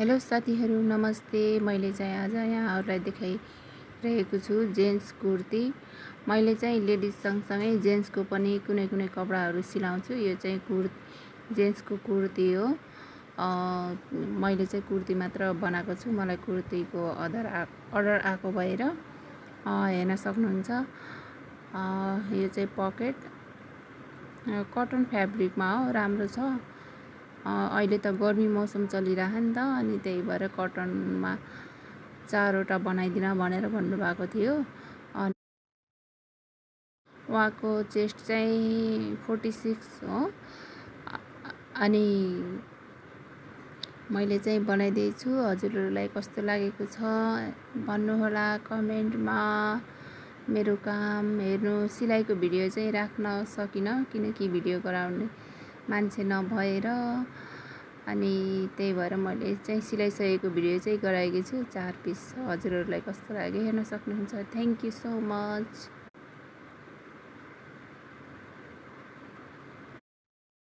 Hello साथीहरू नमस्ते। मैले चाहिँ आज यहाँहरूलाई देखाइरहेको छु जेन्ट्स कुर्ती। मैले चाहिँ लेडिज सँगसँगै जेन्ट्सको पनि कुनै कुनै कपडाहरू सिलाउँछु। यो चाहिँ जेन्ट्सको कुर्ती हो। मैले चाहिँ कुर्ती मात्र बनाएको छु। मलाई कुर्तीको अर्डर आएको भएर हेर्न सक्नुहुन्छ। यो चाहिँ पकेट कटन फ्याब्रिकमा हो, राम्रो छ। अहिले त गर्मी मौसम चलिरह नि त, अनि त्यही भएर कटनमा 4वटा बनाइदिन भनेर भन्नुभएको थियो। अनि उहाँको चेस्ट चाहिँ 46 हो। अनि मैले चाहिँ बनाइदिएछु। हजुरहरूलाई कस्तो लागेको छ भन्नुहोला कमेन्टमा। मेरो काम हेर्नु, सिलाइको भिडियो चाहिँ राख्न सकिनँ किनकि भिडियो गराउने मान्छे नभएर, अनि त्यही भएर मैले चाहिँ सिलाइसकेको भिडियो चाहिँ गराएकी छु। 4 पिस। हजुरहरूलाई कस्तो लाग्यो हेर्न सक्नुहुन्छ। Thank you so much.